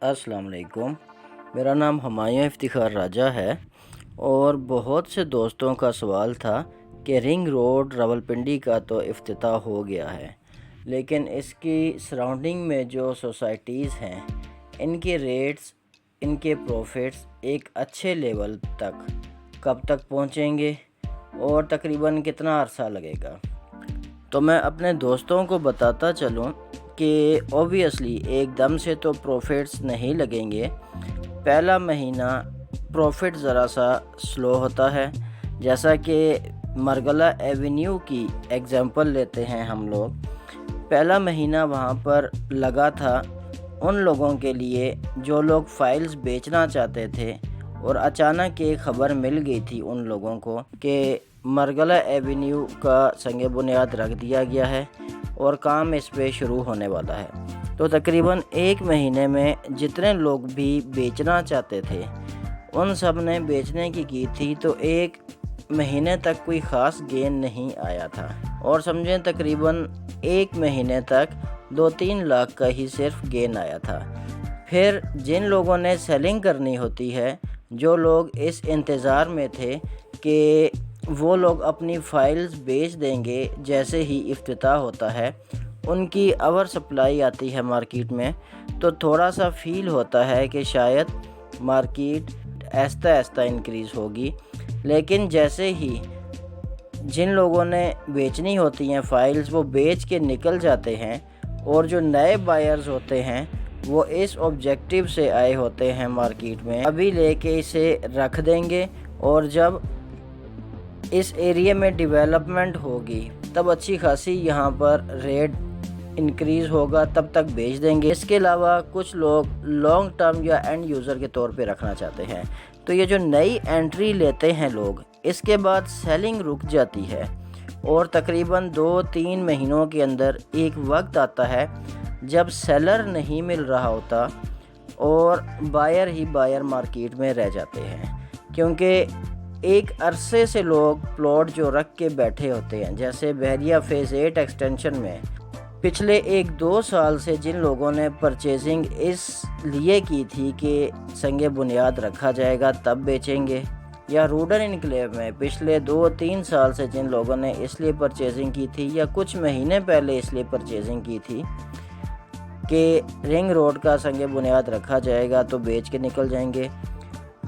अस्सलाम वालेकुम। मेरा नाम हुमायूं इफ्तिखार राजा है और बहुत से दोस्तों का सवाल था कि रिंग रोड रावलपिंडी का तो इफ्तिताह हो गया है, लेकिन इसकी सराउंडिंग में जो सोसाइटीज़ हैं इनके रेट्स, इनके प्रॉफिट्स एक अच्छे लेवल तक कब तक पहुंचेंगे और तकरीबन कितना अरसा लगेगा। तो मैं अपने दोस्तों को बताता चलूं कि ऑब्वियसली एकदम से तो प्रॉफिट्स नहीं लगेंगे। पहला महीना प्रॉफिट ज़रा सा स्लो होता है। जैसा कि मरगला एवेन्यू की एग्जांपल लेते हैं हम लोग, पहला महीना वहाँ पर लगा था उन लोगों के लिए जो लोग फ़ाइल्स बेचना चाहते थे और अचानक एक ख़बर मिल गई थी उन लोगों को कि मरगला एवेन्यू का संग बुनियाद रख दिया गया है और काम इस पे शुरू होने वाला है। तो तकरीबन एक महीने में जितने लोग भी बेचना चाहते थे उन सब ने बेचने की थी, तो एक महीने तक कोई ख़ास गेन नहीं आया था और समझें तकरीबन एक महीने तक 2-3 लाख का ही सिर्फ गेन आया था। फिर जिन लोगों ने सेलिंग करनी होती है, जो लोग इस इंतज़ार में थे कि वो लोग अपनी फ़ाइल्स बेच देंगे जैसे ही इफ्तिताह होता है, उनकी ओवर सप्लाई आती है मार्केट में, तो थोड़ा सा फ़ील होता है कि शायद मार्केट आहिस्ता आहिस्ता इंक्रीज़ होगी। लेकिन जैसे ही जिन लोगों ने बेचनी होती हैं फ़ाइल्स, वो बेच के निकल जाते हैं और जो नए बायर्स होते हैं वो इस ऑब्जेक्टिव से आए होते हैं मार्केट में, अभी लेके इसे रख देंगे और जब इस एरिया में डेवलपमेंट होगी तब अच्छी खासी यहाँ पर रेट इंक्रीज़ होगा, तब तक बेच देंगे। इसके अलावा कुछ लोग लॉन्ग टर्म या एंड यूज़र के तौर पे रखना चाहते हैं, तो ये जो नई एंट्री लेते हैं लोग, इसके बाद सेलिंग रुक जाती है और तकरीबन 2-3 महीनों के अंदर एक वक्त आता है जब सेलर नहीं मिल रहा होता और बायर ही बायर मार्केट में रह जाते हैं, क्योंकि एक अरसे से लोग प्लॉट जो रख के बैठे होते हैं। जैसे बहरिया फ़ेज़ 8 एक्सटेंशन में पिछले 1-2 साल से जिन लोगों ने परचेजिंग इस लिए की थी कि संग बुनियाद रखा जाएगा तब बेचेंगे, या रूडन इनक्लेव में पिछले 2-3 साल से जिन लोगों ने इसलिए परचेजिंग की थी या कुछ महीने पहले इसलिए परचेजिंग की थी कि रिंग रोड का संग बुनियाद रखा जाएगा तो बेच के निकल जाएंगे।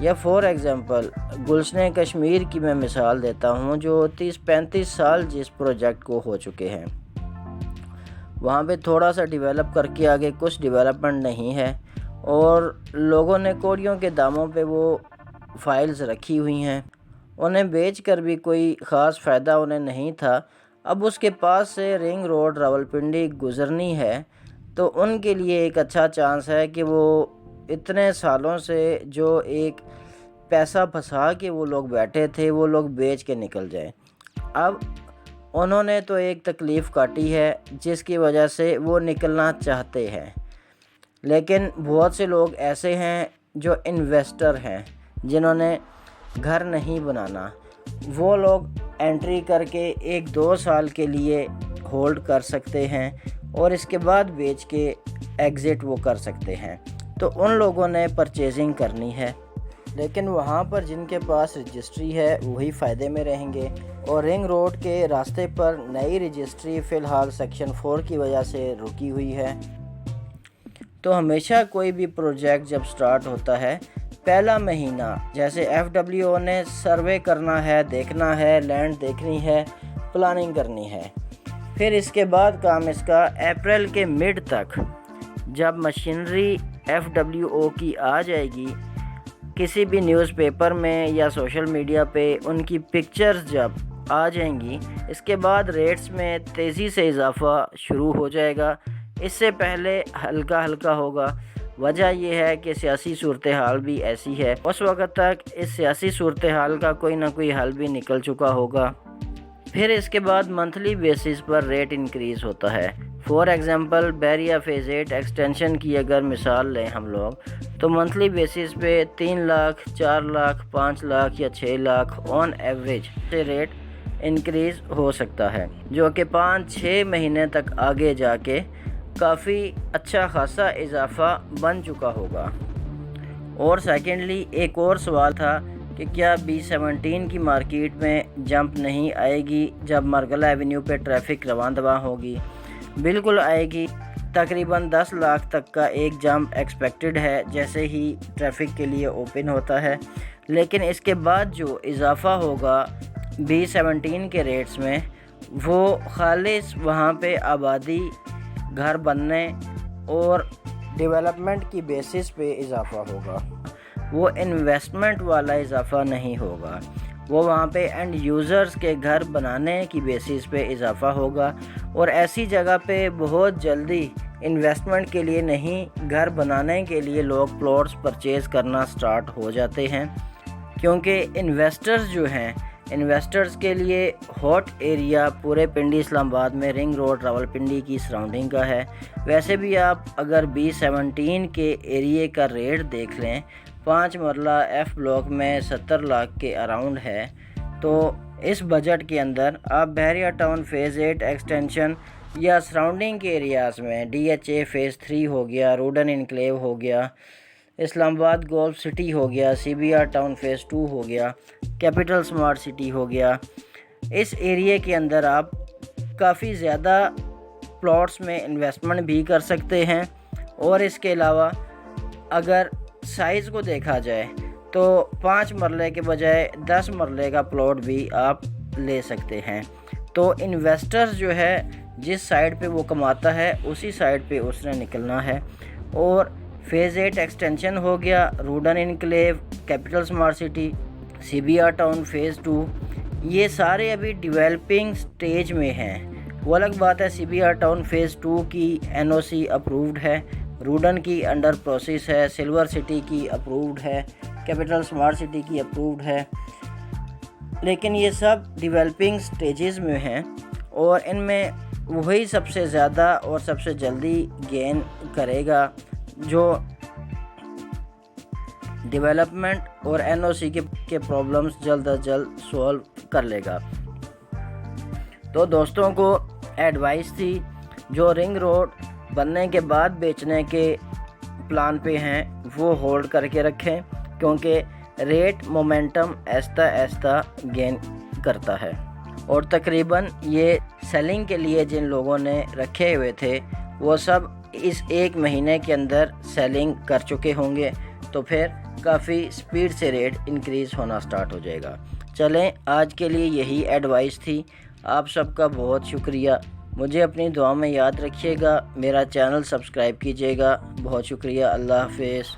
या फॉर एग्ज़ाम्पल गुलशन कश्मीर की मैं मिसाल देता हूँ, जो 30-35 साल जिस प्रोजेक्ट को हो चुके हैं, वहाँ पे थोड़ा सा डेवलप करके आगे कुछ डेवलपमेंट नहीं है और लोगों ने कोड़ियों के दामों पे वो फाइल्स रखी हुई हैं, उन्हें बेच कर भी कोई ख़ास फ़ायदा उन्हें नहीं था। अब उसके पास से रिंग रोड रावलपिंडी गुज़रनी है, तो उनके लिए एक अच्छा चांस है कि वो इतने सालों से जो एक पैसा फंसा के वो लोग बैठे थे वो लोग बेच के निकल जाएं। अब उन्होंने तो एक तकलीफ़ काटी है जिसकी वजह से वो निकलना चाहते हैं, लेकिन बहुत से लोग ऐसे हैं जो इन्वेस्टर हैं जिन्होंने घर नहीं बनाना, वो लोग एंट्री करके 1-2 साल के लिए होल्ड कर सकते हैं और इसके बाद बेच के एग्ज़िट वो कर सकते हैं। तो उन लोगों ने परचेजिंग करनी है, लेकिन वहाँ पर जिनके पास रजिस्ट्री है वही फ़ायदे में रहेंगे। और रिंग रोड के रास्ते पर नई रजिस्ट्री फ़िलहाल सेक्शन 4 की वजह से रुकी हुई है। तो हमेशा कोई भी प्रोजेक्ट जब स्टार्ट होता है, पहला महीना जैसे FWO ने सर्वे करना है, देखना है, लैंड देखनी है, प्लानिंग करनी है। फिर इसके बाद काम इसका अप्रैल के मिड तक, जब मशीनरी FWO की आ जाएगी, किसी भी न्यूज़पेपर में या सोशल मीडिया पे उनकी पिक्चर्स जब आ जाएंगी, इसके बाद रेट्स में तेज़ी से इजाफ़ा शुरू हो जाएगा। इससे पहले हल्का हल्का होगा। वजह यह है कि सियासी सूरत हाल भी ऐसी है, उस वक़्त तक इस सियासी सूरत हाल का कोई ना कोई हल भी निकल चुका होगा। फिर इसके बाद मंथली बेसिस पर रेट इंक्रीज़ होता है। For example Bahria phase 8 extension की अगर मिसाल लें हम लोग, तो मंथली बेसिस पे 3 लाख, 4 लाख, 5 लाख या 6 लाख ऑन एवरेज से रेट इंक्रीज़ हो सकता है, जो कि 5-6 महीने तक आगे जाके کافی اچھا خاصا اضافہ بن چکا ہوگا۔ اور سیکنڈلی ایک اور سوال تھا کہ کیا B17 کی مارکیٹ میں جمپ نہیں آئے گی جب مرغلہ ایونیو پہ ٹریفک رواں دواں ہوگی؟ بالکل آئے گی، تقریباً 10 لاکھ تک کا ایک جمپ ایکسپیکٹڈ ہے جیسے ہی ٹریفک کے لیے اوپن ہوتا ہے، لیکن اس کے بعد جو اضافہ ہوگا B17 کے ریٹس میں وہ خالص وہاں پہ آبادی، گھر بننے اور ڈیولپمنٹ کی بیسس پہ اضافہ ہوگا، وہ انویسٹمنٹ والا اضافہ نہیں ہوگا، وہ وہاں پہ اینڈ یوزرز کے گھر بنانے کی بیسس پہ اضافہ ہوگا۔ اور ایسی جگہ پہ بہت جلدی انویسٹمنٹ کے لیے نہیں، گھر بنانے کے لیے لوگ پلاٹس پرچیز کرنا سٹارٹ ہو جاتے ہیں، کیونکہ انویسٹرز جو ہیں، انویسٹرز کے لیے ہاٹ ایریا پورے پنڈی اسلام آباد میں رنگ روڈ راولپنڈی کی سراؤنڈنگ کا ہے۔ ویسے بھی آپ اگر B17 کے ایریے کا ریٹ دیکھ لیں، 5 مرلہ ایف بلاک میں 70 لاکھ کے اراؤنڈ ہے، تو اس بجٹ کے اندر آپ بحریہ ٹاؤن فیز 8 ایکسٹینشن یا سراؤنڈنگ کے ایریاز میں DHA فیز 3 ہو گیا، روڈن انکلیو ہو گیا، اسلام آباد گولف سٹی ہو گیا، CBR ٹاؤن فیز 2 ہو گیا، کیپٹل سمارٹ سٹی ہو گیا، اس ایریے کے اندر آپ کافی زیادہ پلاٹس میں انویسٹمنٹ بھی کر سکتے ہیں۔ اور اس کے علاوہ اگر سائز کو دیکھا جائے تو 5 مرلے کے بجائے 10 مرلے کا پلاٹ بھی آپ لے سکتے ہیں۔ تو انویسٹرز جو ہے جس سائڈ پہ وہ کماتا ہے اسی سائڈ پہ اس نے نکلنا ہے۔ اور فیز 8 ایکسٹینشن ہو گیا، Rudn enclave, capital smart city, CBR town phase 2، یہ سارے ابھی ڈیولپنگ سٹیج میں ہیں۔ وہ الگ بات ہے CBR ٹاؤن فیز 2 کی NOC اپرووڈ ہے، روڈن کی انڈر پروسیس ہے، سلور سٹی کی اپرووڈ ہے، کیپٹل سمارٹ سٹی کی اپرووڈ ہے، لیکن یہ سب ڈیولپنگ سٹیجز میں ہیں اور ان میں وہی سب سے زیادہ اور سب سے جلدی گین کرے گا جو ڈیولپمنٹ اور NOC کے پرابلمز جلد از جلد سولو کر لے گا۔ تو دوستوں کو ایڈوائس تھی، جو رنگ روڈ بننے کے بعد بیچنے کے پلان پہ ہیں وہ ہولڈ کر کے رکھیں، کیونکہ ریٹ مومنٹم آہستہ آہستہ گین کرتا ہے۔ اور تقریباً یہ سیلنگ کے لیے جن لوگوں نے رکھے ہوئے تھے وہ سب اس 1 مہینے کے اندر سیلنگ کر چکے ہوں گے، تو پھر کافی سپیڈ سے ریٹ انکریز ہونا سٹارٹ ہو جائے گا۔ چلیں آج کے لیے یہی ایڈوائس تھی۔ آپ سب کا بہت شکریہ، مجھے اپنی دعا میں یاد رکھیے گا، میرا چینل سبسکرائب کیجیے گا۔ بہت شکریہ، اللہ حافظ۔